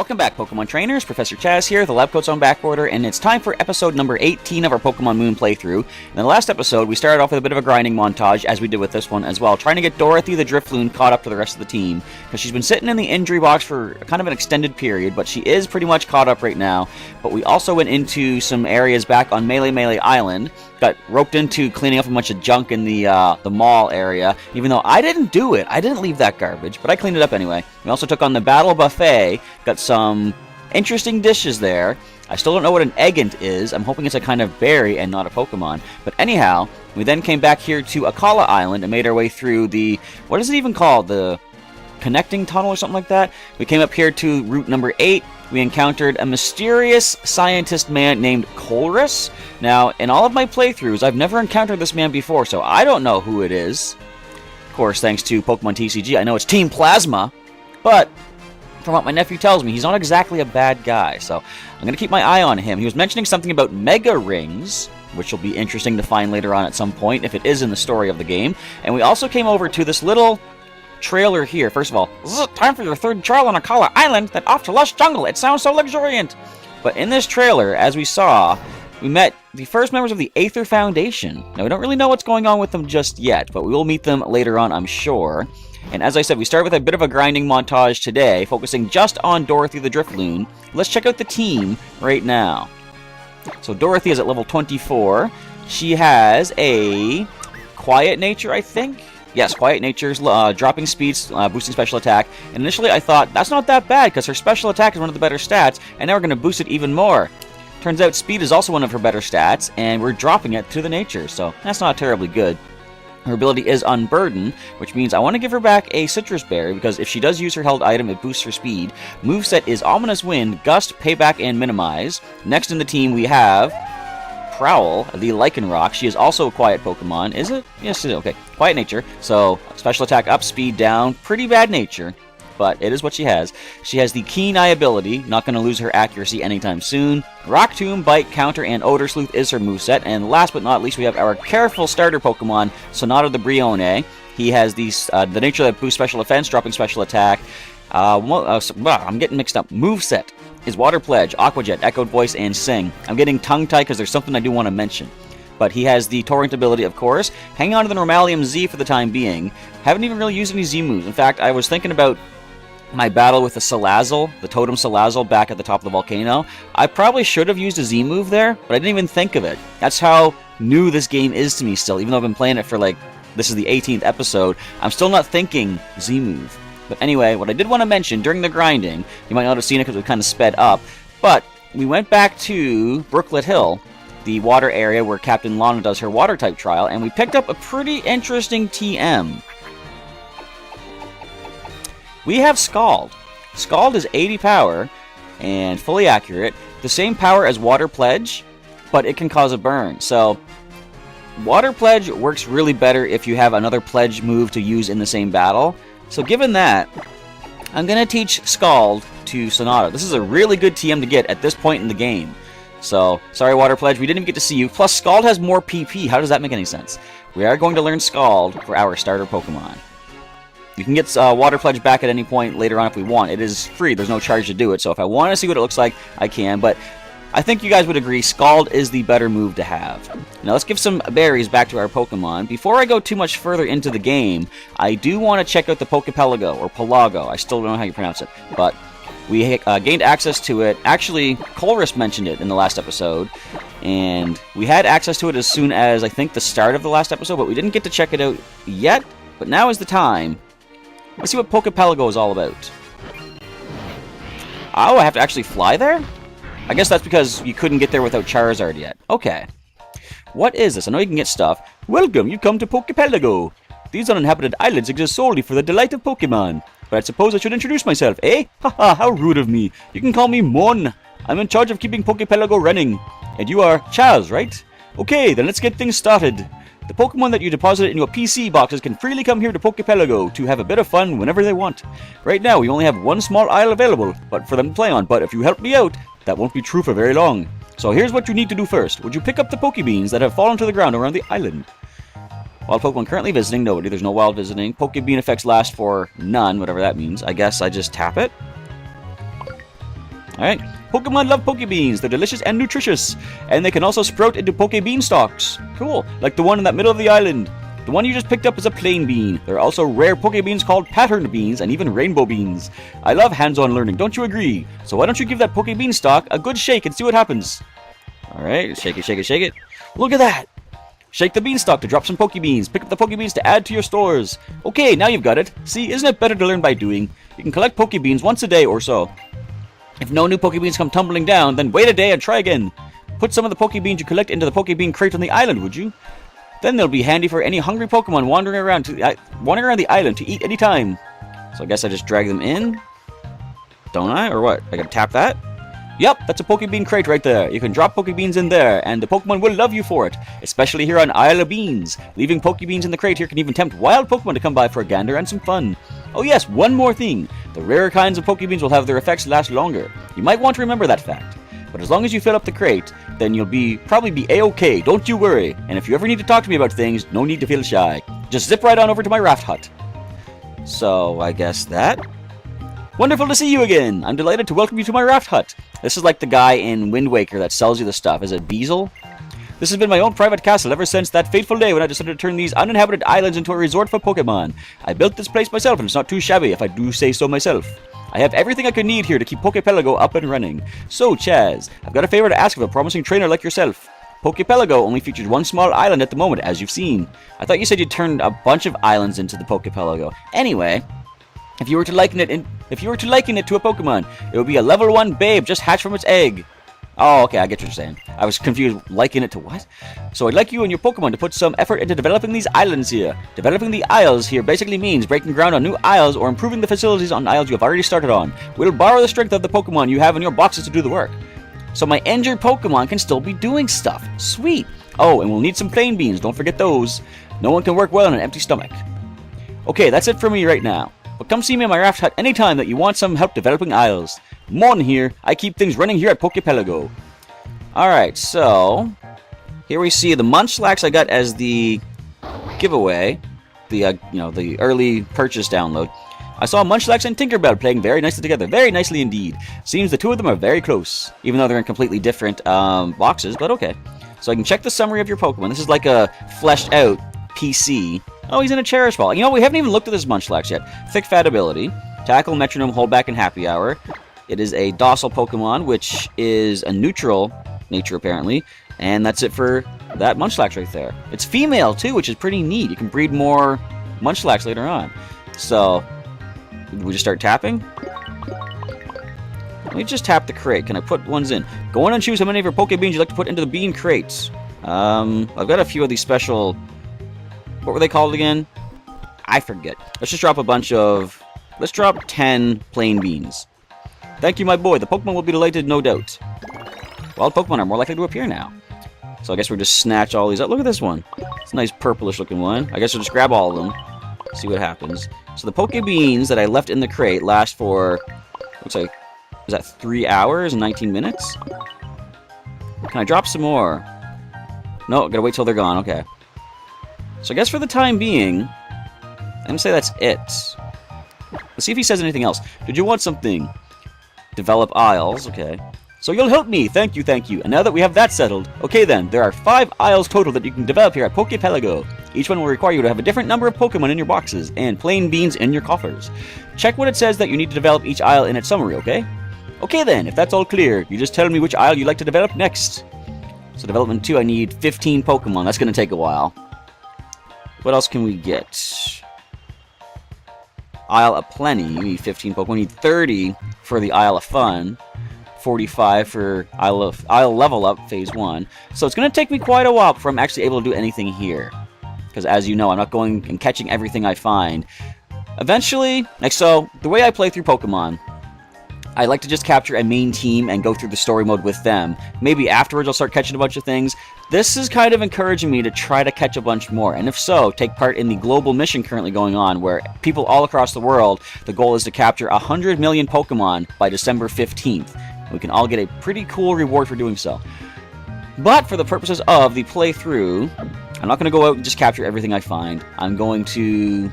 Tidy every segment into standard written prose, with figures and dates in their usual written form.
Welcome back, Pokemon Trainers. Professor Chaz here, the lab coat's on back order, and it's time for episode number 18 of our Pokemon Moon playthrough. In the last episode, we started off with a bit of a grinding montage, as we did with this one as well, trying to get Dorothy the Drifloon caught up to the rest of the team, because she's been sitting in the injury box for kind of an extended period, but she is pretty much caught up right now. But we also went into some areas back on Melee Island, got roped into cleaning up a bunch of junk in the mall area, even though I didn't do it. I didn't leave that garbage, but I cleaned it up anyway. We also took on the Battle Buffet, got some interesting dishes there. I still don't know what an Eggant is. I'm hoping it's a kind of berry and not a Pokemon. But anyhow, we then came back here to Akala Island and made our way through the, what is it even called? The connecting tunnel or something like that? We came up here to route number 8. We encountered a mysterious scientist man named Colress. Now, in all of my playthroughs, I've never encountered this man before, so I don't know who it is. Of course, thanks to Pokemon TCG, I know it's Team Plasma, but from what my nephew tells me, he's not exactly a bad guy, so I'm going to keep my eye on him. He was mentioning something about Mega Rings, which will be interesting to find later on at some point, if it is in the story of the game. And we also came over to this little trailer here. First of all, this is time for your third trial on Akala Island, then off to Lush Jungle. It sounds so luxuriant. But in this trailer, as we saw, we met the first members of the Aether Foundation. Now, we don't really know what's going on with them just yet, but we will meet them later on, I'm sure. And as I said, we start with a bit of a grinding montage today, focusing just on Dorothy the Drifloon. Let's check out the team right now. So Dorothy is at level 24. She has a quiet nature, I think. Yes, quiet nature's dropping speeds, boosting special attack. And initially I thought, that's not that bad, because her special attack is one of the better stats, and now we're going to boost it even more. Turns out speed is also one of her better stats, and we're dropping it to the nature, so that's not terribly good. Her ability is Unburden, which means I want to give her back a Citrus Berry, because if she does use her held item, it boosts her speed. Moveset is Ominous Wind, Gust, Payback, and Minimize. Next in the team, we have Prowl, the Lycanroc. She is also a quiet Pokemon. Is it? Yes, it is. Okay. Quiet nature. So, special attack up, speed down. Pretty bad nature, but it is what she has. She has the Keen Eye ability. Not going to lose her accuracy anytime soon. Rock Tomb, Bite, Counter, and Odor Sleuth is her moveset. And last but not least, we have our careful starter Pokemon, Sonata the Brione. He has the nature that boosts special defense, dropping special attack. I'm getting mixed up. Moveset is Water Pledge, Aqua Jet, Echoed Voice, and Sing. I'm getting tongue-tied because there's something I do want to mention. But he has the Torrent ability, of course. Hang on to the Normalium Z for the time being. Haven't even really used any Z moves. In fact, I was thinking about my battle with the Salazzle, the Totem Salazzle back at the top of the volcano. I probably should have used a Z move there, but I didn't even think of it. That's how new this game is to me still. Even though I've been playing it for this is the 18th episode, I'm still not thinking Z move. But anyway, what I did want to mention during the grinding, you might not have seen it because we kind of sped up, but we went back to Brooklet Hill, the water area where Captain Lana does her water type trial, and we picked up a pretty interesting TM. We have Scald. Scald is 80 power and fully accurate. The same power as Water Pledge, but it can cause a burn. So, Water Pledge works really better if you have another Pledge move to use in the same battle. So given that, I'm going to teach Scald to Sonata. This is a really good TM to get at this point in the game. So, sorry Water Pledge, we didn't even get to see you. Plus, Scald has more PP. How does that make any sense? We are going to learn Scald for our starter Pokemon. You can get Water Pledge back at any point later on if we want. It is free. There's no charge to do it. So if I want to see what it looks like, I can. But I think you guys would agree Scald is the better move to have. Now let's give some berries back to our Pokemon. Before I go too much further into the game, I do want to check out the Poké Pelago, or Pelago. I still don't know how you pronounce it. But we gained access to it. Actually, Colress mentioned it in the last episode. And we had access to it as soon as, I think, the start of the last episode. But we didn't get to check it out yet. But now is the time. Let's see what Poké Pelago is all about. Oh, I have to actually fly there? I guess that's because you couldn't get there without Charizard yet. Okay. What is this? I know you can get stuff. Welcome, you come to Poké Pelago. These uninhabited islands exist solely for the delight of Pokemon. But I suppose I should introduce myself, eh? Haha, how rude of me. You can call me Mon. I'm in charge of keeping Poké Pelago running. And you are Chaz, right? Okay, then let's get things started. The Pokemon that you deposited in your PC boxes can freely come here to Poké Pelago to have a bit of fun whenever they want. Right now, we only have one small isle available for them to play on, but if you help me out, that won't be true for very long. So here's what you need to do first. Would you pick up the Pokebeans that have fallen to the ground around the island? Wild Pokemon currently visiting, nobody. There's no wild visiting. Pokebean effects last for none, whatever that means. I guess I just tap it. Alright, Pokemon love Pokebeans. They're delicious and nutritious, and they can also sprout into Pokebean stalks. Cool, like the one in that middle of the island. The one you just picked up is a plain bean. There are also rare Pokebeans called patterned beans and even rainbow beans. I love hands-on learning, don't you agree? So why don't you give that Pokebean stalk a good shake and see what happens? Alright, shake it, shake it, shake it. Look at that! Shake the beanstalk to drop some Pokebeans. Pick up the Pokebeans to add to your stores. Okay, now you've got it. See, isn't it better to learn by doing? You can collect Pokebeans once a day or so. If no new Pokebeans come tumbling down, then wait a day and try again. Put some of the Pokebeans you collect into the Pokebean crate on the island, would you? Then they'll be handy for any hungry Pokemon wandering around the island to eat anytime. So I guess I just drag them in? Don't I? Or what? I gotta tap that? Yep, that's a Pokebean crate right there. You can drop Pokebeans in there, and the Pokemon will love you for it. Especially here on Isle of Beans. Leaving Pokebeans in the crate here can even tempt wild Pokemon to come by for a gander and some fun. Oh yes, one more thing. The rarer kinds of Pokebeans will have their effects last longer. You might want to remember that fact. But as long as you fill up the crate, then you'll probably be A-okay, don't you worry. And if you ever need to talk to me about things, no need to feel shy. Just zip right on over to my raft hut. So, I guess that? Wonderful to see you again! I'm delighted to welcome you to my raft hut. This is like the guy in Wind Waker that sells you the stuff. Is it Beazle? This has been my own private castle ever since that fateful day when I decided to turn these uninhabited islands into a resort for Pokemon. I built this place myself and it's not too shabby if I do say so myself. I have everything I could need here to keep Poké Pelago up and running. So, Chaz, I've got a favor to ask of a promising trainer like yourself. Poké Pelago only features one small island at the moment, as you've seen. I thought you said you turned a bunch of islands into the Poké Pelago. Anyway, if you were to liken it to a Pokemon, it would be a level 1 babe just hatched from its egg. Oh, okay, I get what you're saying. I was confused. Liken it to what? So I'd like you and your Pokemon to put some effort into developing these islands here. Developing the isles here basically means breaking ground on new isles or improving the facilities on isles you have already started on. We'll borrow the strength of the Pokemon you have in your boxes to do the work. So my injured Pokemon can still be doing stuff. Sweet. Oh, and we'll need some plain beans. Don't forget those. No one can work well on an empty stomach. Okay, that's it for me right now. But come see me in my raft hut anytime that you want some help developing isles. Mon here. I keep things running here at Poké Pelago. Alright, so here we see the Munchlax I got as the giveaway. The early purchase download. I saw Munchlax and Tinkerbell playing very nicely together. Very nicely indeed. Seems the two of them are very close. Even though they're in completely different boxes, but okay. So I can check the summary of your Pokemon. This is like a fleshed out PC. Oh, he's in a Cherish Ball. You know, we haven't even looked at this Munchlax yet. Thick Fat ability. Tackle, Metronome, Hold Back, and Happy Hour. It is a docile Pokemon, which is a neutral nature, apparently. And that's it for that Munchlax right there. It's female, too, which is pretty neat. You can breed more Munchlax later on. So, we just start tapping? Let me just tap the crate. Can I put ones in? Go on and choose how many of your Pokebeans you'd like to put into the bean crates. I've got a few of these special... What were they called again? I forget. Let's just drop a bunch of... Let's drop 10 plain beans. Thank you, my boy. The Pokemon will be delighted, no doubt. Wild Pokemon are more likely to appear now. So I guess we'll just snatch all these up. Look at this one. It's a nice purplish looking one. I guess we'll just grab all of them. See what happens. So the Pokebeans that I left in the crate last for... Looks like... Is that 3 hours and 19 minutes? Can I drop some more? No, gotta wait till they're gone. Okay. So I guess for the time being, I'm going to say that's it. Let's see if he says anything else. Did you want something? Develop isles. Okay. So you'll help me. Thank you, thank you. And now that we have that settled, okay then, there are 5 isles total that you can develop here at Poké Pelago. Each one will require you to have a different number of Pokemon in your boxes and plain beans in your coffers. Check what it says that you need to develop each isle in its summary, okay? Okay then, if that's all clear, you just tell me which isle you'd like to develop next. So development 2, I need 15 Pokemon. That's going to take a while. What else can we get? Isle of Plenty. You need 15 Pokemon. We need 30 for the Isle of Fun. 45 for Isle Level Up Phase 1. So it's going to take me quite a while before I'm actually able to do anything here. Because as you know, I'm not going and catching everything I find. Eventually, so the way I play through Pokemon, I like to just capture a main team and go through the story mode with them. Maybe afterwards I'll start catching a bunch of things. This is kind of encouraging me to try to catch a bunch more. And if so, take part in the global mission currently going on where people all across the world, the goal is to capture 100 million Pokemon by December 15th. We can all get a pretty cool reward for doing so. But for the purposes of the playthrough, I'm not going to go out and just capture everything I find. I'm going to...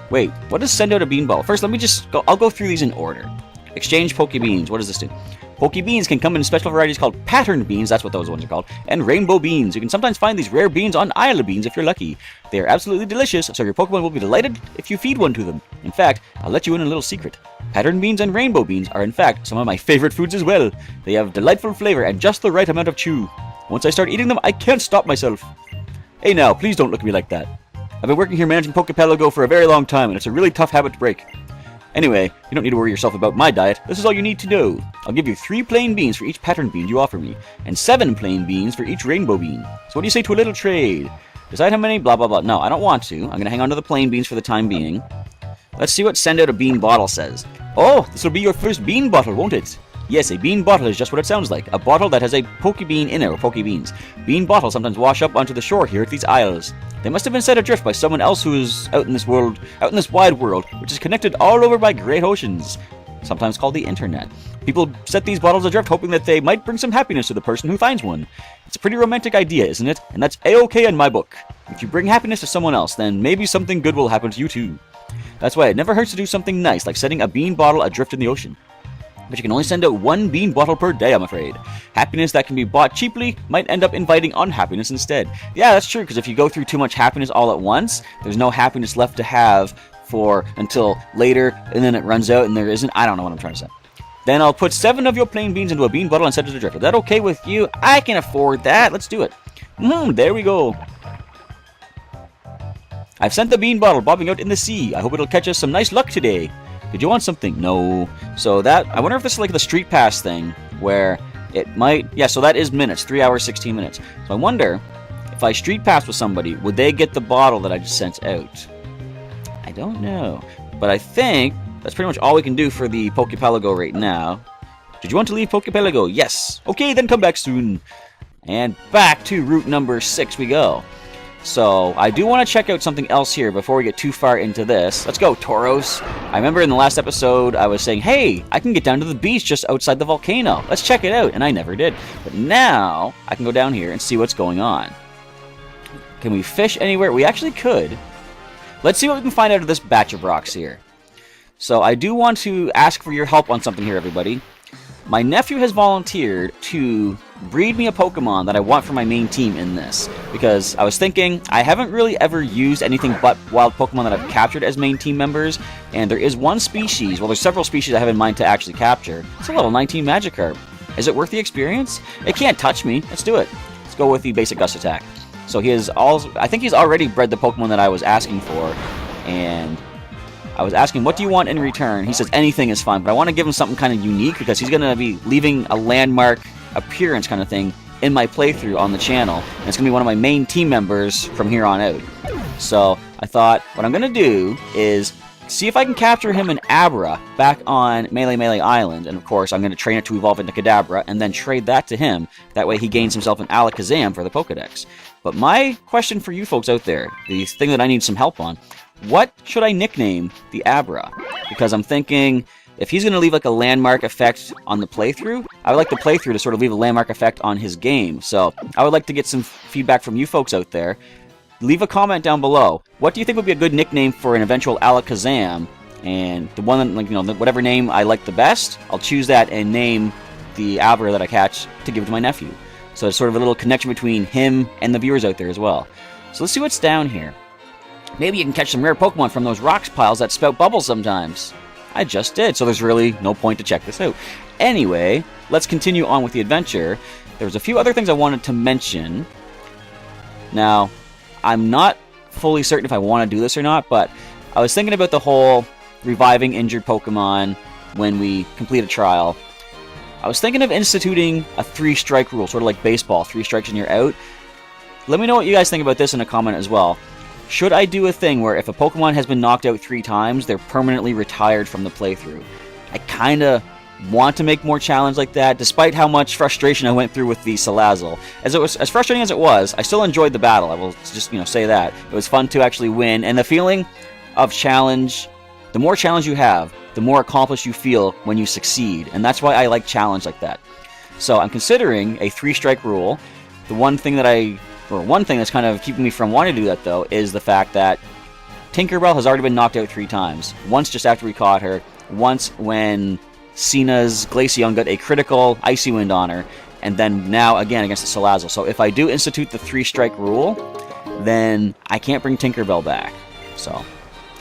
Wait, what does send out a bean ball? First, let me just go... I'll go through these in order. Exchange Pokebeans. What does this do? Pokebeans can come in special varieties called pattern beans, that's what those ones are called, and rainbow beans. You can sometimes find these rare beans on Isle of Beans if you're lucky. They are absolutely delicious, so your Pokemon will be delighted if you feed one to them. In fact, I'll let you in a little secret. Pattern beans and rainbow beans are in fact some of my favorite foods as well. They have delightful flavor and just the right amount of chew. Once I start eating them, I can't stop myself. Hey now, please don't look at me like that. I've been working here managing Poké Pelago for a very long time, and it's a really tough habit to break. Anyway, you don't need to worry yourself about my diet. This is all you need to know. I'll give you 3 plain beans for each pattern bean you offer me, and 7 plain beans for each rainbow bean. So what do you say to a little trade? Decide how many, blah blah blah. No, I don't want to. I'm going to hang on to the plain beans for the time being. Let's see what send out a bean bottle says. Oh, this will be your first bean bottle, won't it? Yes, a bean bottle is just what it sounds like. A bottle that has a Pokebean in it, or Pokebeans. Bean bottles sometimes wash up onto the shore here at these isles. They must have been set adrift by someone else who is out in this wide world, which is connected all over by great oceans, sometimes called the internet. People set these bottles adrift hoping that they might bring some happiness to the person who finds one. It's a pretty romantic idea, isn't it? And that's A-okay in my book. If you bring happiness to someone else, then maybe something good will happen to you too. That's why it never hurts to do something nice, like setting a bean bottle adrift in the ocean. But you can only send out 1 bean bottle per day, I'm afraid. Happiness that can be bought cheaply might end up inviting unhappiness instead. Yeah, that's true, because if you go through too much happiness all at once, there's no happiness left to have until later, and then it runs out and there isn't. I don't know what I'm trying to say. Then I'll put 7 of your plain beans into a bean bottle and send it to Drift. Is that okay with you? I can afford that. Let's do it. There we go. I've sent the bean bottle bobbing out in the sea. I hope it'll catch us some nice luck today. Did you want something? No. So that, I wonder if this is like the Street Pass thing, where it might, yeah, so that is minutes, 3 hours, 16 minutes. So I wonder, if I Street Pass with somebody, would they get the bottle that I just sent out? I don't know. But I think that's pretty much all we can do for the Poké Pelago right now. Did you want to leave Poké Pelago? Yes. Okay, then come back soon. And back to route number 6 we go. So, I do want to check out something else here before we get too far into this. Let's go, Tauros. I remember in the last episode, I was saying, hey, I can get down to the beach just outside the volcano. Let's check it out. And I never did. But now, I can go down here and see what's going on. Can we fish anywhere? We actually could. Let's see what we can find out of this batch of rocks here. So, I do want to ask for your help on something here, everybody. My nephew has volunteered to breed me a Pokemon that I want for my main team in this. Because I was thinking, I haven't really ever used anything but wild Pokemon that I've captured as main team members. And there is one species, well there's several species I have in mind to actually capture. It's a level 19 Magikarp. Is it worth the experience? It can't touch me. Let's do it. Let's go with the basic Gust Attack. So he is I think he's already bred the Pokemon that I was asking for. And I was asking, what do you want in return? He says anything is fine, but I want to give him something kind of unique because he's going to be leaving a landmark appearance kind of thing in my playthrough on the channel. And it's going to be one of my main team members from here on out. So I thought what I'm going to do is see if I can capture him in Abra back on Melee Island. And of course, I'm going to train it to evolve into Kadabra and then trade that to him. That way he gains himself an Alakazam for the Pokedex. But my question for you folks out there, the thing that I need some help on, what should I nickname the Abra? Because I'm thinking, if he's going to leave like a landmark effect on the playthrough, I would like the playthrough to sort of leave a landmark effect on his game. So I would like to get some feedback from you folks out there. Leave a comment down below. What do you think would be a good nickname for an eventual Alakazam? And the one, like, you know, whatever name I like the best, I'll choose that and name the Abra that I catch to give to my nephew. So it's sort of a little connection between him and the viewers out there as well. So let's see what's down here. Maybe you can catch some rare Pokemon from those rocks piles that spout bubbles sometimes. I just did, so there's really no point to check this out. Anyway, let's continue on with the adventure. There's a few other things I wanted to mention. Now, I'm not fully certain if I want to do this or not, but I was thinking about the whole reviving injured Pokemon when we complete a trial. I was thinking of instituting a 3-strike rule, sort of like baseball, 3 strikes and you're out. Let me know what you guys think about this in a comment as well. Should I do a thing where if a Pokemon has been knocked out 3 times, they're permanently retired from the playthrough? I kind of want to make more challenge like that, despite how much frustration I went through with the Salazzle. As frustrating as it was, I still enjoyed the battle. I will just, say that. It was fun to actually win, and the feeling of challenge, the more challenge you have, the more accomplished you feel when you succeed, and that's why I like challenge like that. So I'm considering a 3-strike rule. The one thing that's kind of keeping me from wanting to do that, though, is the fact that Tinkerbell has already been knocked out 3 times. Once just after we caught her, once when Cena's Glaceon got a critical Icy Wind on her, and then now again against the Salazzle. So if I do institute the 3-strike rule, then I can't bring Tinkerbell back. So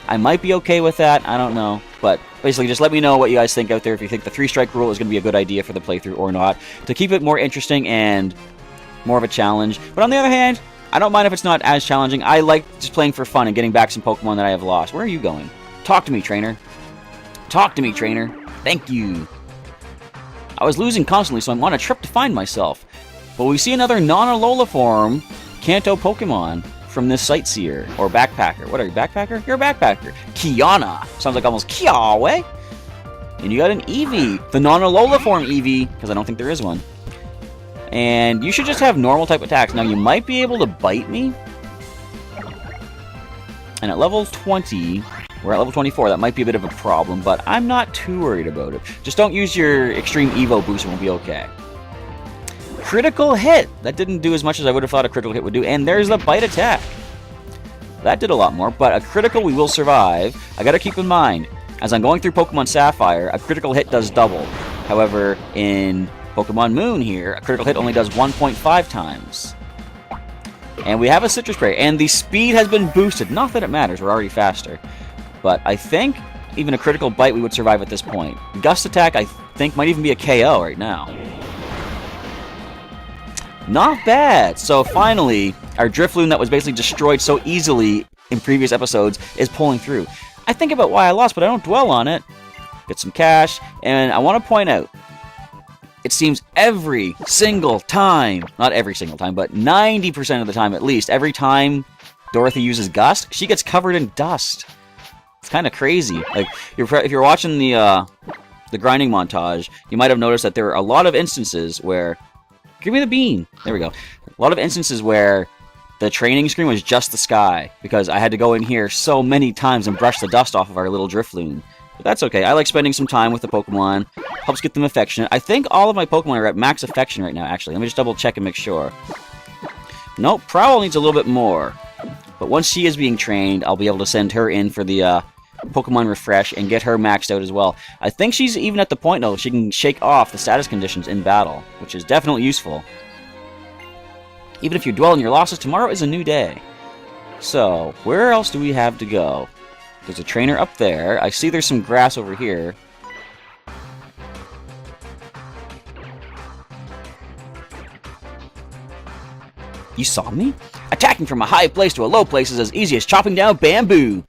I might be okay with that, I don't know. But basically just let me know what you guys think out there, if you think the 3-strike rule is going to be a good idea for the playthrough or not, to keep it more interesting and more of a challenge. But on the other hand, I don't mind if it's not as challenging. I like just playing for fun and getting back some Pokemon that I have lost. Where are you going? Talk to me, trainer. Talk to me, trainer. Thank you. I was losing constantly, so I'm on a trip to find myself. But we see another non-Alola form Kanto Pokemon from this Sightseer, or Backpacker. What are you, Backpacker? You're a Backpacker. Kiana. Sounds like almost Kiawe. And you got an Eevee. The non-Alola form Eevee, because I don't think there is one. And you should just have normal type attacks. Now, you might be able to bite me. And at level 20, we're at level 24, that might be a bit of a problem, but I'm not too worried about it. Just don't use your Extreme Evo boost and we'll be okay. Critical hit! That didn't do as much as I would have thought a critical hit would do, and there's the bite attack. That did a lot more, but a critical we will survive. I gotta keep in mind, as I'm going through Pokemon Sapphire, a critical hit does double. However, in Pokemon Moon here, a critical hit only does 1.5 times. And we have a Citrus Berry, and the speed has been boosted. Not that it matters, we're already faster. But I think even a critical bite we would survive at this point. Gust Attack, I think, might even be a KO right now. Not bad! So finally, our Drifloon that was basically destroyed so easily in previous episodes is pulling through. I think about why I lost, but I don't dwell on it. Get some cash, and I want to point out, it seems every single time, not every single time, but 90% of the time at least, every time Dorothy uses Gust, she gets covered in dust. It's kind of crazy. Like, if you're watching the grinding montage, you might have noticed that there are a lot of instances where... Give me the bean! There we go. A lot of instances where the training screen was just the sky, because I had to go in here so many times and brush the dust off of our little Drifloon. But that's okay. I like spending some time with the Pokemon. Helps get them affectionate. I think all of my Pokemon are at max affection right now, actually. Let me just double check and make sure. Nope, Prowl needs a little bit more. But once she is being trained, I'll be able to send her in for the Pokemon Refresh and get her maxed out as well. I think she's even at the point, though, she can shake off the status conditions in battle, which is definitely useful. Even if you dwell on your losses, tomorrow is a new day. So, where else do we have to go? There's a trainer up there. I see there's some grass over here. You saw me? Attacking from a high place to a low place is as easy as chopping down bamboo.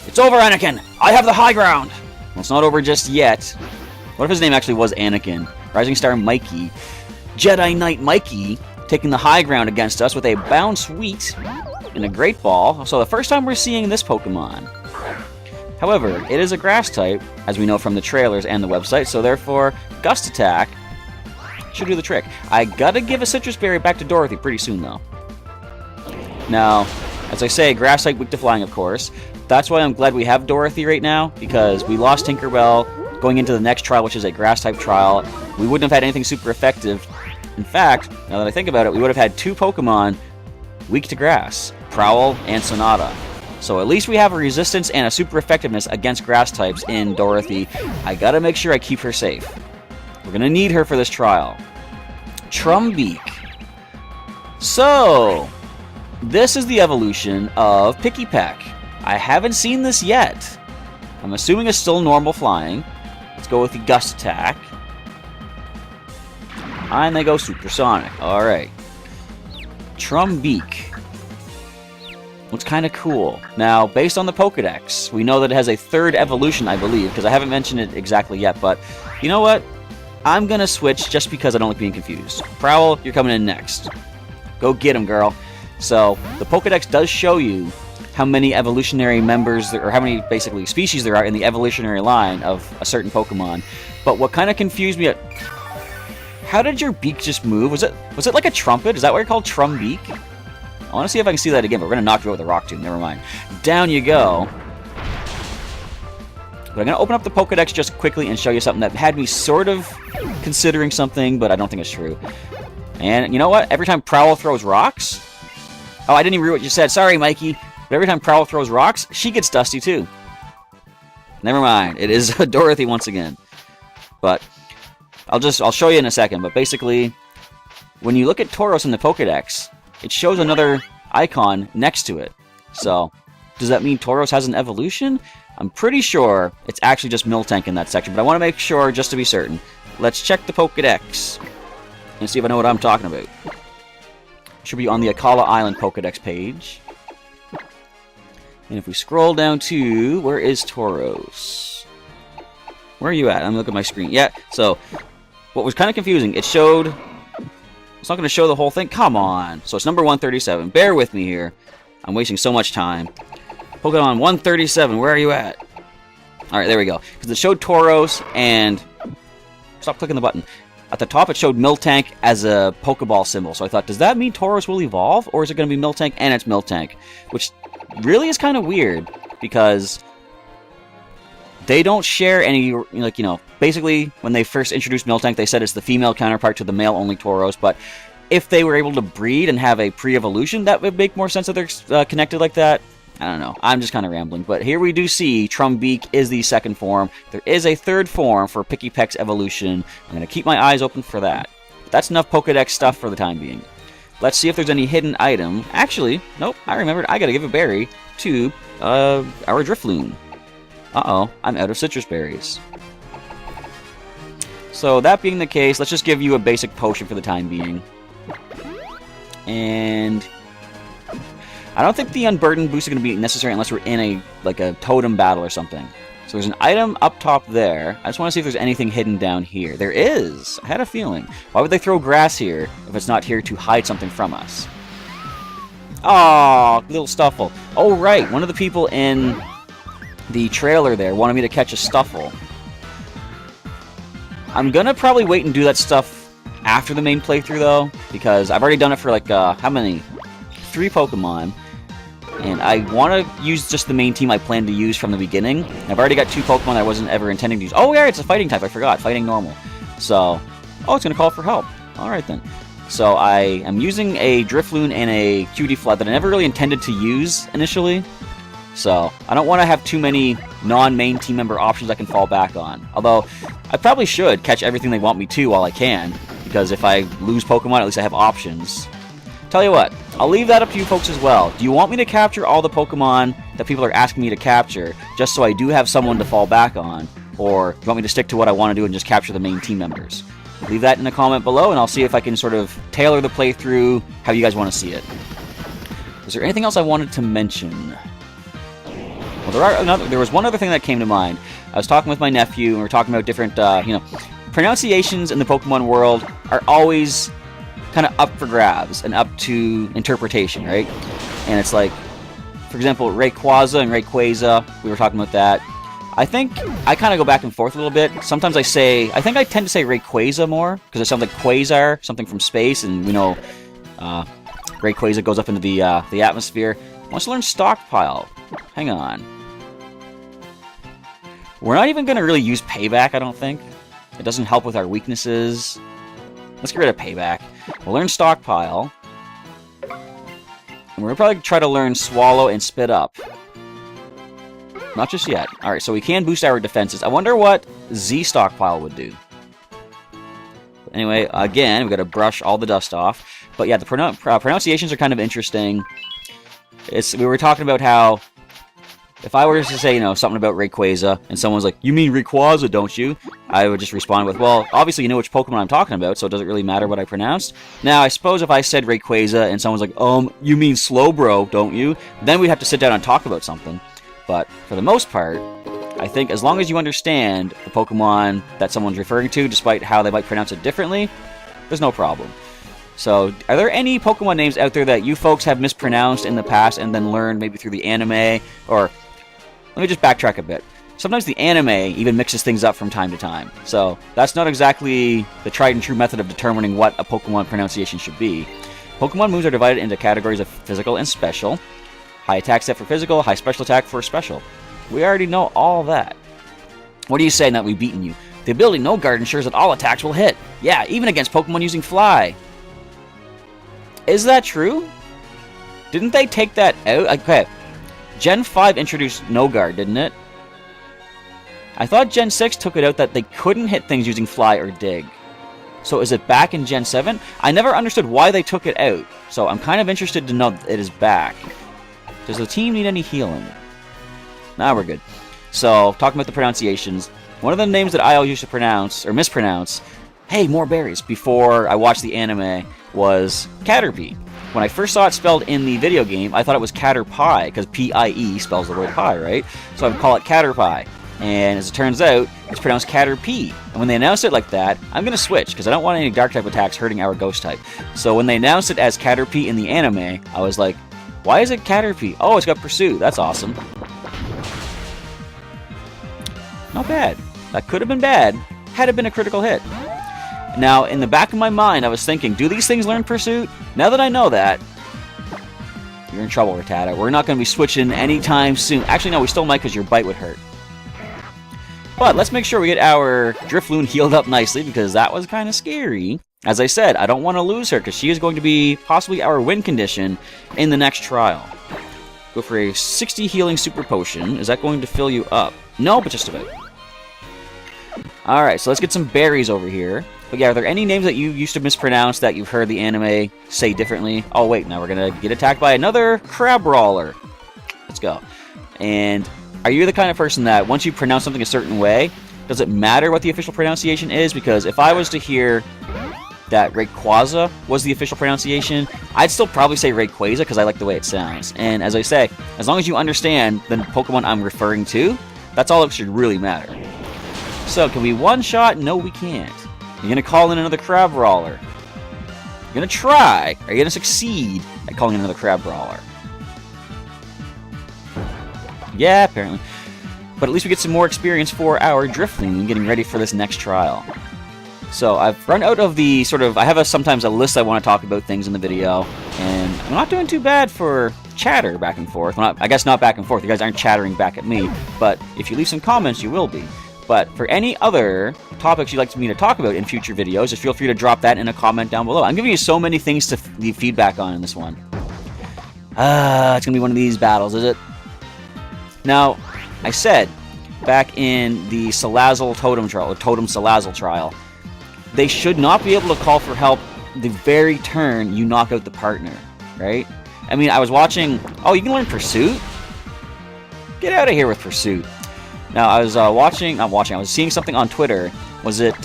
It's over, Anakin! I have the high ground! Well, it's not over just yet. What if his name actually was Anakin? Rising Star Mikey. Jedi Knight Mikey taking the high ground against us with a Bound Sweet and a Great Ball. So the first time we're seeing this Pokemon. However, it is a grass type, as we know from the trailers and the website, so therefore, Gust Attack should do the trick. I gotta give a Citrus Berry back to Dorothy pretty soon, though. Now, as I say, grass type weak to flying, of course. That's why I'm glad we have Dorothy right now, because we lost Tinkerbell going into the next trial, which is a grass type trial. We wouldn't have had anything super effective. In fact, now that I think about it, we would have had two Pokemon weak to grass, Prowl and Sonata. So at least we have a resistance and a super effectiveness against grass types in Dorothy. I gotta make sure I keep her safe. We're gonna need her for this trial. Trumbeak. So, this is the evolution of Pikipek. I haven't seen this yet. I'm assuming it's still normal flying. Let's go with the Gust Attack. And they go Supersonic. Alright. Trumbeak. Looks kind of cool. Now, based on the Pokedex, we know that it has a third evolution, I believe, because I haven't mentioned it exactly yet, but you know what? I'm going to switch just because I don't like being confused. Prowl, you're coming in next. Go get him, girl. So, the Pokedex does show you how many evolutionary members, or how many, basically, species there are in the evolutionary line of a certain Pokemon. But what kind of confused me... How did your beak just move? Was it like a trumpet? Is that why you're called Trumbeak? I want to see if I can see that again, but we're going to knock you out with a rock tomb. Never mind. Down you go. But I'm going to open up the Pokedex just quickly and show you something that had me sort of considering something, but I don't think it's true. And you know what? Every time Prowl throws rocks... Oh, I didn't even read what you said. Sorry, Mikey. But every time Prowl throws rocks, she gets dusty too. Never mind. It is Dorothy once again. But I'll show you in a second. But basically, when you look at Tauros in the Pokédex, it shows another icon next to it. So, does that mean Tauros has an evolution? I'm pretty sure it's actually just Miltank in that section, but I want to make sure just to be certain. Let's check the Pokédex and see if I know what I'm talking about. Should be on the Akala Island Pokédex page. And if we scroll down to, where is Tauros? Where are you at? I'm looking at my screen. Yeah, so, what was kind of confusing, it showed, it's not going to show the whole thing. Come on. So it's number 137. Bear with me here. I'm wasting so much time. Pokemon 137, where are you at? Alright, there we go. Because it showed Tauros and... Stop clicking the button. At the top, it showed Miltank as a Pokeball symbol. So I thought, does that mean Tauros will evolve? Or is it going to be Miltank and it's Miltank? Which really is kind of weird. Because they don't share any, like, you know... Basically, when they first introduced Miltank, they said it's the female counterpart to the male-only Tauros. But if they were able to breed and have a pre-evolution, that would make more sense that they're connected like that. I don't know. I'm just kind of rambling. But here we do see Trumbeak is the second form. There is a third form for Pikipek's evolution. I'm going to keep my eyes open for that. But that's enough Pokédex stuff for the time being. Let's see if there's any hidden item. Actually, nope. I remembered. I got to give a berry to our Drifloon. Uh-oh. I'm out of citrus berries. So that being the case, let's just give you a basic potion for the time being. And... I don't think the Unburdened boost is going to be necessary unless we're in a totem battle or something. So there's an item up top there. I just want to see if there's anything hidden down here. There is! I had a feeling. Why would they throw grass here if it's not here to hide something from us? Aww, little Stuffle. Oh, right. One of the people in the trailer there wanted me to catch a Stuffle. I'm going to probably wait and do that stuff after the main playthrough, though. Because I've already done it for, like, how many? 3 Pokemon. And I want to use just the main team I planned to use from the beginning. I've already got 2 Pokemon I wasn't ever intending to use. Oh, yeah, it's a fighting type. I forgot. Fighting normal. So, oh, it's going to call for help. Alright, then. So, I am using a Drifloon and a Cutiefly that I never really intended to use initially. So, I don't want to have too many non-main team member options I can fall back on. Although, I probably should catch everything they want me to while I can. Because if I lose Pokemon, at least I have options. Tell you what, I'll leave that up to you folks as well. Do you want me to capture all the Pokemon that people are asking me to capture, just so I do have someone to fall back on? Or do you want me to stick to what I want to do and just capture the main team members? Leave that in a comment below, and I'll see if I can sort of tailor the playthrough how you guys want to see it. Was there anything else I wanted to mention? Well, there was one other thing that came to mind. I was talking with my nephew, and we were talking about different, pronunciations in the Pokemon world are always kind of up for grabs and up to interpretation, right? And it's like, for example, Rayquaza and Rayquaza, we were talking about that. I think I kind of go back and forth a little bit. Sometimes I tend to say Rayquaza more, because it sounds like Quasar, something from space, and we know Rayquaza goes up into the atmosphere. I want to learn Stockpile. Hang on. We're not even going to really use Payback, I don't think. It doesn't help with our weaknesses. Let's get rid of Payback. We'll learn Stockpile. And we're probably going to try to learn Swallow and Spit Up. Not just yet. Alright, so we can boost our defenses. I wonder what Z Stockpile would do. Anyway, again, we've got to brush all the dust off. But yeah, the pronunciations are kind of interesting. We were talking about how if I were to say, something about Rayquaza, and someone's like, you mean Rayquaza, don't you? I would just respond with, well, obviously you know which Pokemon I'm talking about, so it doesn't really matter what I pronounced. Now, I suppose if I said Rayquaza, and someone's like, you mean Slowbro, don't you? Then we'd have to sit down and talk about something. But, for the most part, I think as long as you understand the Pokemon that someone's referring to, despite how they might pronounce it differently, there's no problem. So, are there any Pokemon names out there that you folks have mispronounced in the past and then learned maybe through the anime, or... Let me just backtrack a bit. Sometimes the anime even mixes things up from time to time. So, that's not exactly the tried and true method of determining what a Pokemon pronunciation should be. Pokemon moves are divided into categories of physical and special. High attack set for physical, high special attack for special. We already know all that. What are you saying that we've beaten you? The ability No Guard ensures that all attacks will hit. Yeah, even against Pokemon using Fly. Is that true? Didn't they take that out? Okay. Gen 5 introduced No Guard, didn't it? I thought Gen 6 took it out that they couldn't hit things using Fly or Dig. So is it back in Gen 7? I never understood why they took it out. So I'm kind of interested to know that it is back. Does the team need any healing? Nah, we're good. So, talking about the pronunciations, one of the names that I always used to pronounce, or mispronounce, hey, more berries, before I watched the anime, was Caterpie. When I first saw it spelled in the video game, I thought it was Caterpie, because P-I-E spells the word pie, right? So I would call it Caterpie. And as it turns out, it's pronounced Caterpie. And when they announced it like that, I'm going to switch, because I don't want any Dark-type attacks hurting our Ghost-type. So when they announced it as Caterpie in the anime, I was like, why is it Caterpie? Oh, it's got Pursuit. That's awesome. Not bad. That could have been bad, had it been a critical hit. Now, in the back of my mind, I was thinking, do these things learn Pursuit? Now that I know that, you're in trouble, Rattata. We're not going to be switching anytime soon. Actually, no, we still might because your bite would hurt. But let's make sure we get our Drifloon healed up nicely, because that was kind of scary. As I said, I don't want to lose her, because she is going to be possibly our win condition in the next trial. Go for a 60 healing super potion. Is that going to fill you up? No, but just about. Alright, so let's get some berries over here. But yeah, are there any names that you used to mispronounce that you've heard the anime say differently? Oh wait, now we're going to get attacked by another Crabrawler. Let's go. And are you the kind of person that once you pronounce something a certain way, does it matter what the official pronunciation is? Because if I was to hear that Rayquaza was the official pronunciation, I'd still probably say Rayquaza because I like the way it sounds. And as I say, as long as you understand the Pokemon I'm referring to, that's all that should really matter. So, can we one-shot? No, we can't. You're going to call in another Crabrawler. You're going to try. Are you going to succeed at calling in another Crabrawler? Yeah, apparently. But at least we get some more experience for our Drifloon getting ready for this next trial. So I've run out of the sort of... I have sometimes a list I want to talk about things in the video, and I'm not doing too bad for chatter back and forth. Well, I guess not back and forth. You guys aren't chattering back at me, but if you leave some comments, you will be. But for any other topics you'd like me to talk about in future videos, just feel free to drop that in a comment down below. I'm giving you so many things to leave feedback on in this one. It's going to be one of these battles, is it? Now, I said back in the Salazzle Totem trial, or Totem Salazzle trial, they should not be able to call for help the very turn you knock out the partner, right? I mean, I was watching... Oh, you can learn Pursuit? Get out of here with Pursuit. Now, I was I was seeing something on Twitter. Was it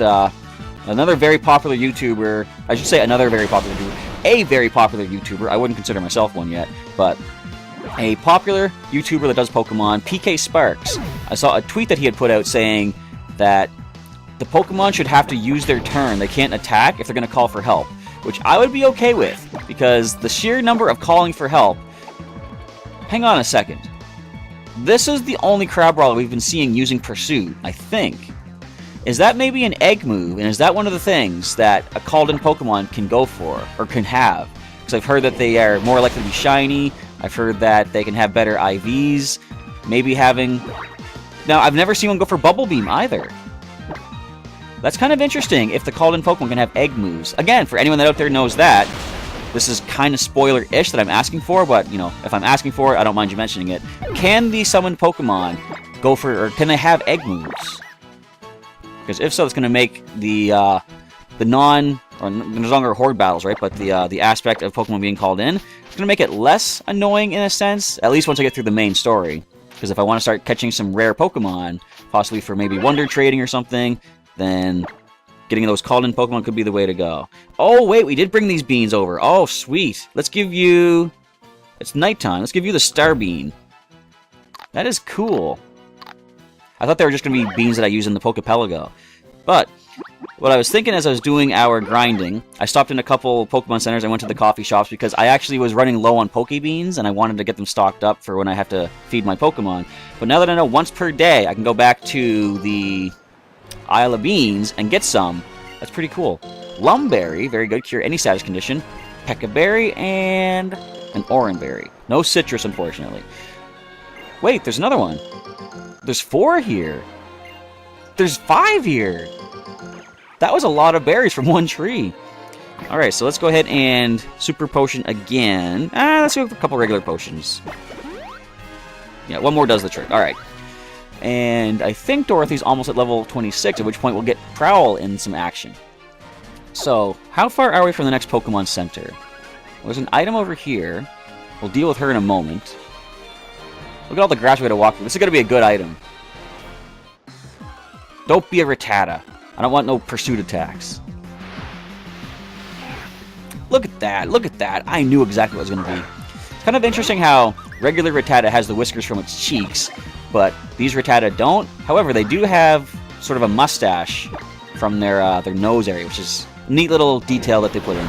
another very popular YouTuber? I should say another very popular YouTuber. A very popular YouTuber. I wouldn't consider myself one yet, but a popular YouTuber that does Pokemon, PK Sparks. I saw a tweet that he had put out saying that the Pokemon should have to use their turn. They can't attack if they're going to call for help, which I would be okay with, because the sheer number of calling for help... Hang on a second. This is the only Crabrawler we've been seeing using Pursuit, I think. Is that maybe an egg move, and is that one of the things that a called-in Pokemon can go for, or can have? Because I've heard that they are more likely to be shiny, I've heard that they can have better IVs, maybe having... Now, I've never seen one go for Bubble Beam either. That's kind of interesting if the called-in Pokemon can have egg moves. Again, for anyone that out there knows that, this is kind of spoiler-ish that I'm asking for, but, you know, if I'm asking for it, I don't mind you mentioning it. Can the summoned Pokemon go for, or can they have egg moves? Because if so, it's going to make the no longer horde battles, right? But the aspect of Pokemon being called in, it's going to make it less annoying in a sense, at least once I get through the main story. Because if I want to start catching some rare Pokemon, possibly for maybe Wonder Trading or something, then getting those called-in Pokemon could be the way to go. Oh, wait, we did bring these beans over. Oh, sweet. Let's give you... It's nighttime. Let's give you the Star Bean. That is cool. I thought they were just going to be beans that I use in the Poké Pelago. But what I was thinking as I was doing our grinding, I stopped in a couple Pokemon centers. I went to the coffee shops because I actually was running low on Poké Beans, and I wanted to get them stocked up for when I have to feed my Pokemon. But now that I know once per day I can go back to the Isle of Beans and get some, that's pretty cool. Lumberry, very good, cure any status condition. Peccaberry, and an Oranberry. No citrus, unfortunately. Wait, there's another one. There's 4 here. There's 5 here. That was a lot of berries from one tree. Alright, so let's go ahead and Super Potion again. Let's go with a couple regular potions. Yeah, one more does the trick. Alright. And I think Dorothy's almost at level 26, at which point we'll get Prowl in some action. So, how far are we from the next Pokemon Center? Well, there's an item over here. We'll deal with her in a moment. Look at all the grass we gotta walk through. This is gonna be a good item. Don't be a Rattata. I don't want no pursuit attacks. Look at that, look at that. I knew exactly what it was gonna be. It's kind of interesting how regular Rattata has the whiskers from its cheeks, but these Rattata don't. However, they do have sort of a mustache from their nose area, which is a neat little detail that they put in.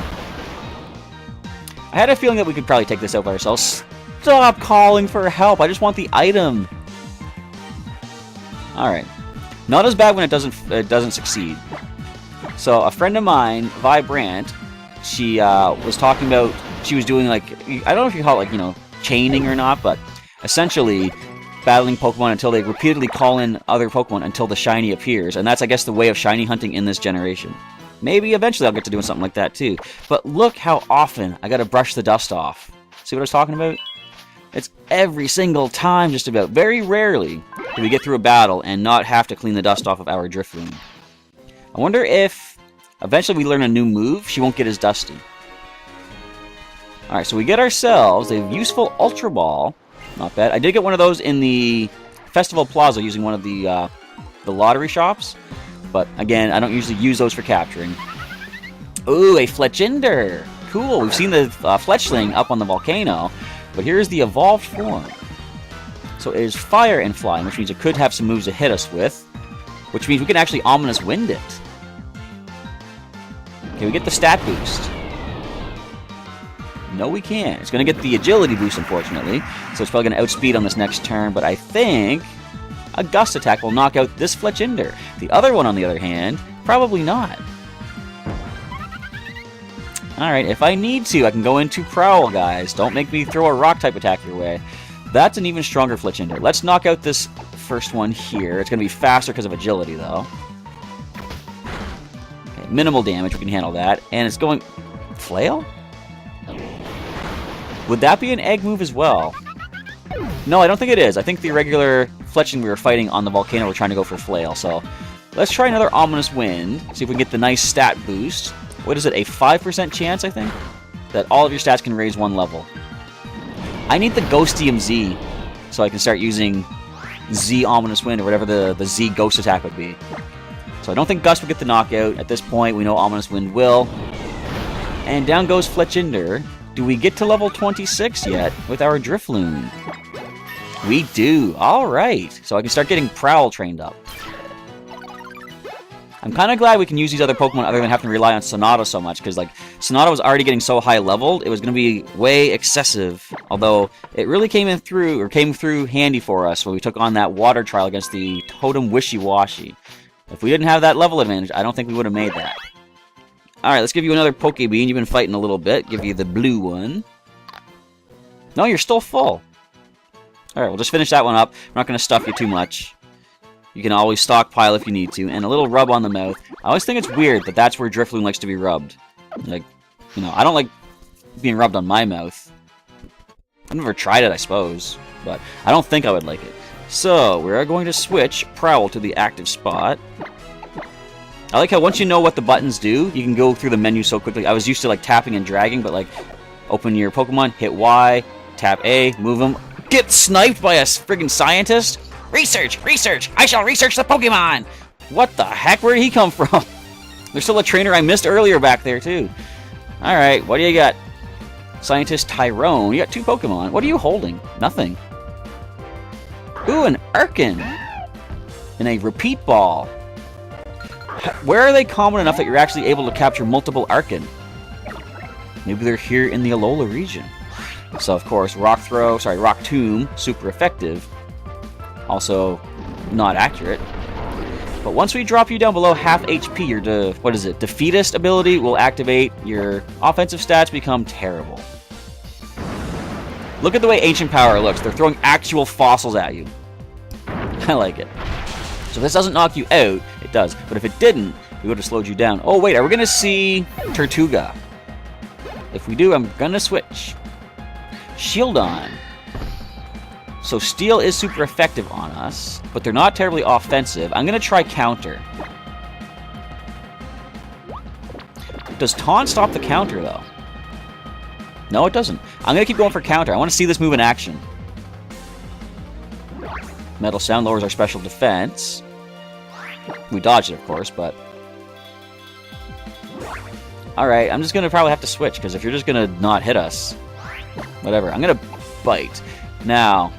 I had a feeling that we could probably take this out by ourselves. Stop calling for help. I just want the item. Alright. Not as bad when it doesn't succeed. So, a friend of mine, Vi Brandt, she was talking about, she was doing like, I don't know if you call it like, you know, chaining or not, but essentially battling Pokemon until they repeatedly call in other Pokemon until the shiny appears. And that's, I guess, the way of shiny hunting in this generation. Maybe eventually I'll get to doing something like that too. But look how often I gotta brush the dust off. See what I was talking about? It's every single time, just about. Very rarely do we get through a battle and not have to clean the dust off of our Drifloon. I wonder if eventually we learn a new move, she won't get as dusty. Alright, so we get ourselves a useful Ultra Ball. Not bad. I did get one of those in the Festival Plaza using one of the lottery shops. But again, I don't usually use those for capturing. Ooh, a Fletchinder! Cool, we've seen the Fletchling up on the volcano. But here's the evolved form. So it is Fire and Flying, which means it could have some moves to hit us with. Which means we can actually Ominous Wind it. Okay, we get the stat boost. No, we can't. It's going to get the agility boost, unfortunately. So it's probably going to outspeed on this next turn. But I think a Gust attack will knock out this Fletchinder. The other one, on the other hand, probably not. Alright, if I need to, I can go into Prowl, guys. Don't make me throw a Rock-type attack your way. That's an even stronger Fletchinder. Let's knock out this first one here. It's going to be faster because of agility, though. Okay, minimal damage, we can handle that. And it's going... Flail? Would that be an egg move as well? No, I don't think it is. I think the regular Fletchling we were fighting on the volcano were trying to go for Flail, so... Let's try another Ominous Wind, see if we can get the nice stat boost. What is it, a 5% chance, I think? That all of your stats can raise one level. I need the Ghostium Z, so I can start using Z Ominous Wind, or whatever the Z Ghost attack would be. So I don't think Gust will get the knockout. At this point, we know Ominous Wind will. And down goes Fletchinder. Do we get to level 26 yet with our Drifloon? We do. Alright. So I can start getting Prowl trained up. I'm kind of glad we can use these other Pokemon other than having to rely on Sonata so much, because like Sonata was already getting so high leveled, it was going to be way excessive. Although it really came through handy for us when we took on that water trial against the Totem Wishy-Washy. If we didn't have that level advantage, I don't think we would have made that. Alright, let's give you another Pokebean. You've been fighting a little bit. Give you the blue one. No, you're still full. Alright, we'll just finish that one up. We're not going to stuff you too much. You can always stockpile if you need to. And a little rub on the mouth. I always think it's weird that that's where Drifloon likes to be rubbed. Like, you know, I don't like being rubbed on my mouth. I've never tried it, I suppose. But I don't think I would like it. So, we are going to switch Prowl to the active spot. I like how once you know what the buttons do, you can go through the menu so quickly. I was used to like tapping and dragging, but like, open your Pokemon, hit Y, tap A, move them. Get sniped by a friggin' scientist? Research! Research! I shall research the Pokemon! What the heck? Where did he come from? There's still a trainer I missed earlier back there, too. Alright, what do you got? Scientist Tyrone. You got 2 Pokemon. What are you holding? Nothing. Ooh, an Arkin! And a Repeat Ball. Where are they common enough that you're actually able to capture multiple Arkin? Maybe they're here in the Alola region. So, of course, Rock Tomb, super effective. Also, not accurate. But once we drop you down below half HP, your Defeatist ability will activate. Your offensive stats become terrible. Look at the way Ancient Power looks. They're throwing actual fossils at you. I like it. So if this doesn't knock you out, it does. But if it didn't, we would have slowed you down. Oh, wait, are we going to see Tortuga? If we do, I'm going to switch. Shieldon. So Steel is super effective on us, but they're not terribly offensive. I'm going to try Counter. Does Taunt stop the counter, though? No, it doesn't. I'm going to keep going for Counter. I want to see this move in action. Metal Sound lowers our special defense. We dodged it, of course, but... Alright, I'm just going to probably have to switch, because if you're just going to not hit us... Whatever, I'm going to Bite. Now,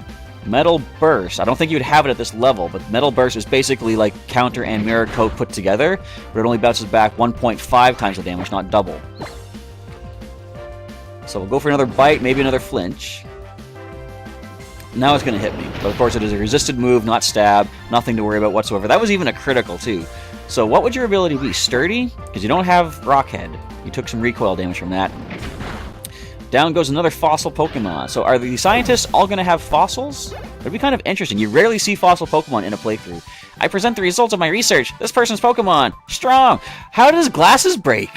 Metal Burst. I don't think you'd have it at this level, but Metal Burst is basically like Counter and Mirror Coat put together, but it only bounces back 1.5 times the damage, not double. So we'll go for another Bite, maybe another Flinch. Now it's going to hit me. But of course it is a resisted move, not stab, nothing to worry about whatsoever. That was even a critical too. So what would your ability be? Sturdy? Because you don't have Rock Head. You took some recoil damage from that. Down goes another fossil Pokemon. So are the scientists all going to have fossils? That'd be kind of interesting. You rarely see fossil Pokemon in a playthrough. I present the results of my research. This person's Pokemon. Strong. How does glasses break?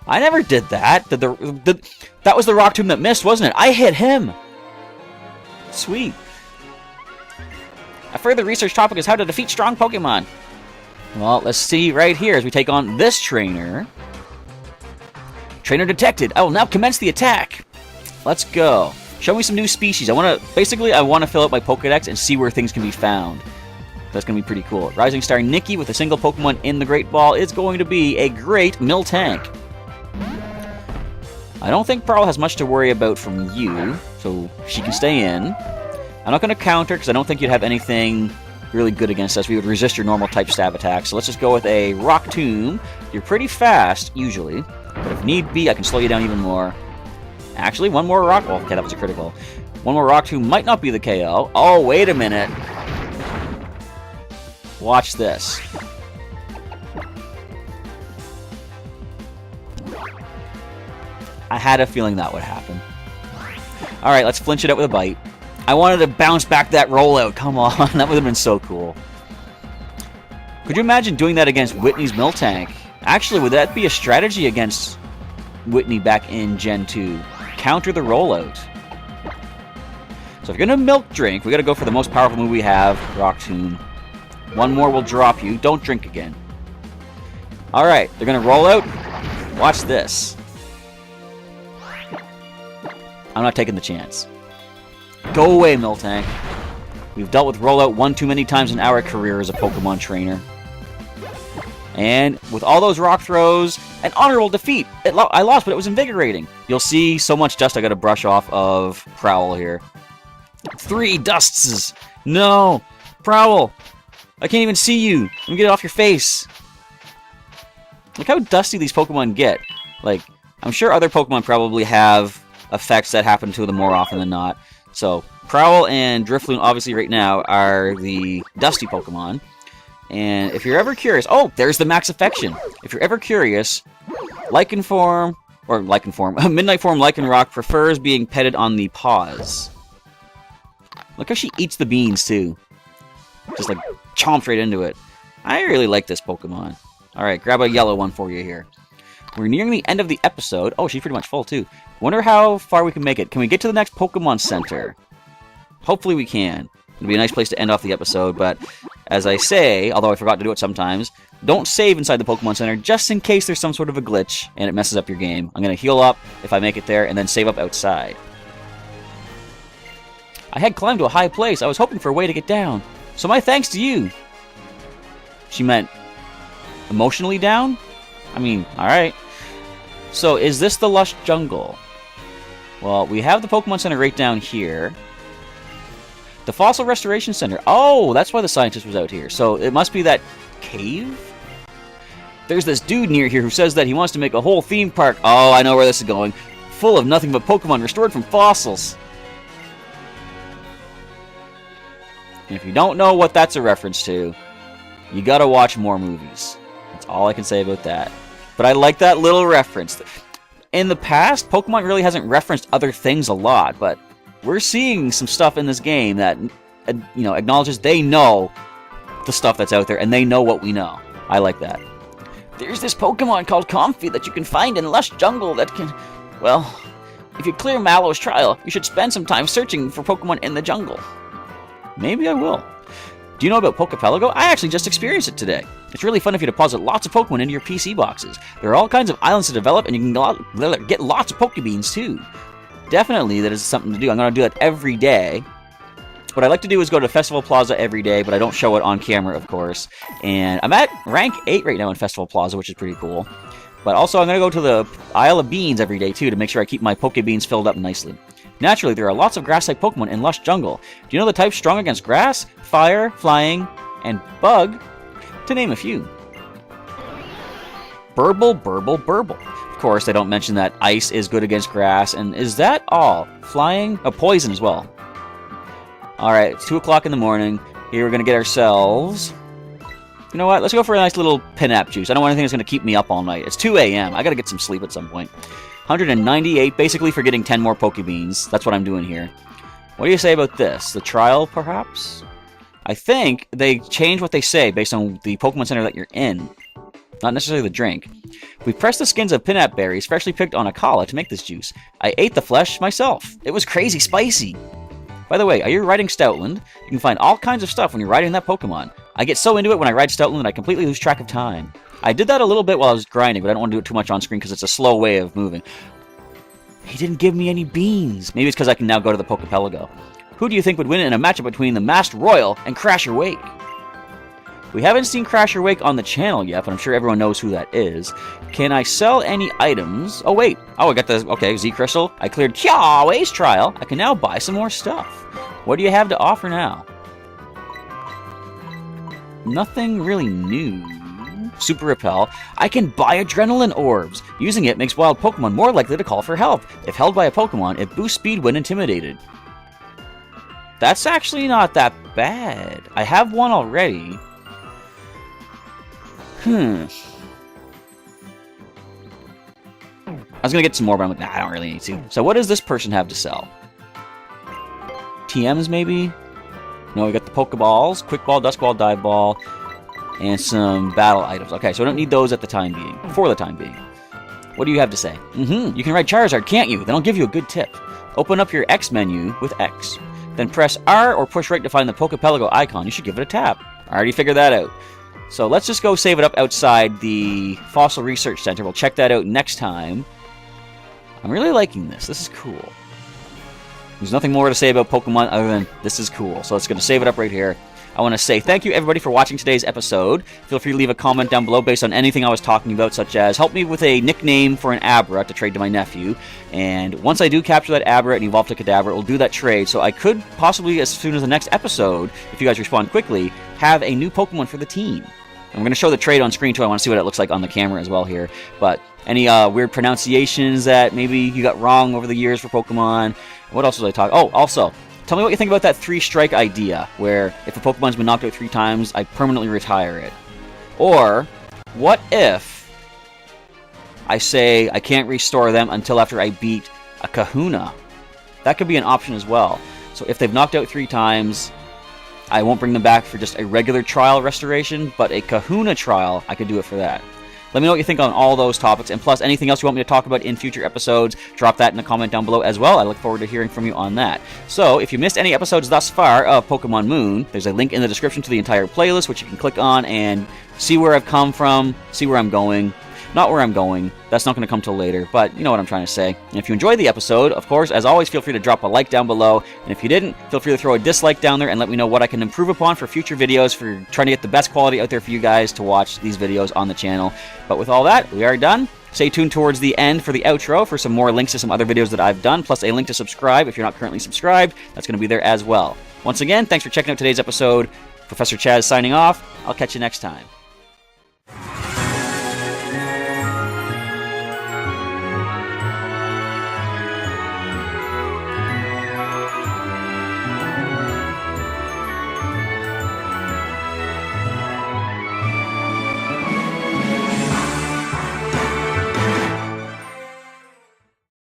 I never did that. That was the Rock Tomb that missed, wasn't it? I hit him. Sweet. A further research topic is how to defeat strong Pokemon. Well, let's see right here as we take on this trainer. Trainer detected. I will now commence the attack. Let's go. Show me some new species. I want to fill out my Pokedex and see where things can be found. That's going to be pretty cool. Rising Star Nikki with a single Pokemon in the Great Ball is going to be a great Miltank. I don't think Pearl has much to worry about from you, so she can stay in. I'm not going to counter because I don't think you'd have anything really good against us. We would resist your normal type stab attack. So let's just go with a Rock Tomb. You're pretty fast, usually. But if need be, I can slow you down even more. Actually, one more Rock... Oh, okay, that was a critical. One more Rock Tomb might not be the KO. Oh, wait a minute. Watch this. I had a feeling that would happen. Alright, let's flinch it out with a Bite. I wanted to bounce back that rollout. Come on, that would have been so cool. Could you imagine doing that against Whitney's Miltank? Actually, would that be a strategy against Whitney back in Gen 2? Counter the rollout. So if you're going to Milk Drink, we got to go for the most powerful move we have, Rock Tomb. One more will drop you. Don't drink again. Alright, they're going to roll out. Watch this. I'm not taking the chance. Go away, Miltank. We've dealt with rollout one too many times in our career as a Pokemon trainer. And with all those rock throws, an honorable defeat. I lost, but it was invigorating. You'll see so much dust I got to brush off of Prowl here. 3 dusts. No. Prowl. I can't even see you. Let me get it off your face. Look how dusty these Pokemon get. Like, I'm sure other Pokemon probably have effects that happen to them more often than not. So, Prowl and Drifloon, obviously right now, are the dusty Pokemon. And if you're ever curious... Oh, there's the Max Affection. If you're ever curious, Midnight Form Lycanroc prefers being petted on the paws. Look how she eats the beans, too. Just, like, chomps right into it. I really like this Pokemon. Alright, grab a yellow one for you here. We're nearing the end of the episode. Oh, she's pretty much full, too. Wonder how far we can make it. Can we get to the next Pokemon Center? Hopefully we can. It'll be a nice place to end off the episode, but as I say, although I forgot to do it sometimes, don't save inside the Pokemon Center just in case there's some sort of a glitch and it messes up your game. I'm going to heal up if I make it there and then save up outside. I had climbed to a high place. I was hoping for a way to get down. So my thanks to you. She meant emotionally down? I mean, alright. So, is this the Lush Jungle? Well, we have the Pokemon Center right down here. The Fossil Restoration Center. Oh, that's why the scientist was out here. So, it must be that cave? There's this dude near here who says that he wants to make a whole theme park. Oh, I know where this is going. Full of nothing but Pokemon restored from fossils. And if you don't know what that's a reference to, you gotta watch more movies. That's all I can say about that. But I like that little reference. In the past, Pokemon really hasn't referenced other things a lot, but we're seeing some stuff in this game that, acknowledges they know the stuff that's out there, and they know what we know. I like that. There's this Pokemon called Comfey that you can find in Lush Jungle that can, well, If you clear Mallow's trial, you should spend some time searching for Pokemon in the jungle. Maybe I will. Do you know about Poké Pelago? I actually just experienced it today. It's really fun if you deposit lots of Pokemon into your PC boxes. There are all kinds of islands to develop, and you can get lots of Pokebeans too. Definitely, that is something to do. I'm going to do it every day. What I like to do is go to Festival Plaza every day, but I don't show it on camera, of course. And I'm at rank 8 right now in Festival Plaza, which is pretty cool. But also, I'm going to go to the Isle of Beans every day too to make sure I keep my Pokebeans filled up nicely. Naturally, there are lots of grass-type Pokemon in Lush Jungle. Do you know the types strong against grass, fire, flying, and bug? To name a few. Burble, Burble, Burble. Of course, they don't mention that ice is good against grass, and is that all? Flying? Oh, poison as well. Alright, it's 2 o'clock in the morning. Here we're going to get ourselves... You know what? Let's go for a nice little Pinap juice. I don't want anything that's going to keep me up all night. It's 2 a.m. I got to get some sleep at some point. 198, basically for getting 10 more Pokebeans. That's what I'm doing here. What do you say about this? The trial, perhaps? I think they change what they say based on the Pokemon Center that you're in. Not necessarily the drink. We pressed the skins of Pinap berries freshly picked on Akala to make this juice. I ate the flesh myself. It was crazy spicy. By the way, are you riding Stoutland? You can find all kinds of stuff when you're riding that Pokemon. I get so into it when I ride Stoutland that I completely lose track of time. I did that a little bit while I was grinding, but I don't want to do it too much on screen because it's a slow way of moving. He didn't give me any beans. Maybe it's because I can now go to the Poké Pelago. Who do you think would win in a matchup between the Masked Royal and Crasher Wake? We haven't seen Crasher Wake on the channel yet, but I'm sure everyone knows who that is. Can I sell any items? Oh, wait. Oh, I got the... Okay, Z-Crystal. I cleared Kiawe's trial. I can now buy some more stuff. What do you have to offer now? Nothing really new. Super Repel. I can buy Adrenaline Orbs. Using it makes wild Pokemon more likely to call for help. If held by a Pokemon, it boosts speed when intimidated. That's actually not that bad. I have one already. I was gonna get some more, but I'm like, nah, I don't really need to. So what does this person have to sell? TMs, maybe? No, we got the Pokeballs, Quick Ball, Dusk Ball, Dive Ball, and some battle items. Okay, so I don't need those at the time being, for the time being. What do you have to say? You can ride Charizard, can't you? Then I'll give you a good tip. Open up your X menu with X. Then press R or push right to find the Poké Pelago icon. You should give it a tap. I already figured that out. So let's just go save it up outside the Fossil Research Center. We'll check that out next time. I'm really liking this. This is cool. There's nothing more to say about Pokemon other than this is cool. So let's go to save it up right here. I want to say thank you, everybody, for watching today's episode. Feel free to leave a comment down below based on anything I was talking about, such as help me with a nickname for an Abra to trade to my nephew. And once I do capture that Abra and evolve to Kadabra, we'll do that trade. So I could possibly, as soon as the next episode, if you guys respond quickly, have a new Pokemon for the team. I'm going to show the trade on screen, too. I want to see what it looks like on the camera as well here. But any weird pronunciations that maybe you got wrong over the years for Pokemon? What else was I talking? Oh, also, tell me what you think about that 3-strike idea, where if a Pokemon's been knocked out 3 times, I permanently retire it. Or, what if I say I can't restore them until after I beat a Kahuna? That could be an option as well. So if they've knocked out 3 times, I won't bring them back for just a regular trial restoration, but a Kahuna trial, I could do it for that. Let me know what you think on all those topics, and plus anything else you want me to talk about in future episodes, drop that in the comment down below as well. I look forward to hearing from you on that. So, if you missed any episodes thus far of Pokémon Moon, there's a link in the description to the entire playlist, which you can click on and see where I've come from, see where I'm going. Not where I'm going. That's not going to come till later, but you know what I'm trying to say. And if you enjoyed the episode, of course, as always, feel free to drop a like down below. And if you didn't, feel free to throw a dislike down there and let me know what I can improve upon for future videos, for trying to get the best quality out there for you guys to watch these videos on the channel. But with all that, we are done. Stay tuned towards the end for the outro for some more links to some other videos that I've done, plus a link to subscribe if you're not currently subscribed. That's going to be there as well. Once again, thanks for checking out today's episode. Professor Chaz signing off. I'll catch you next time.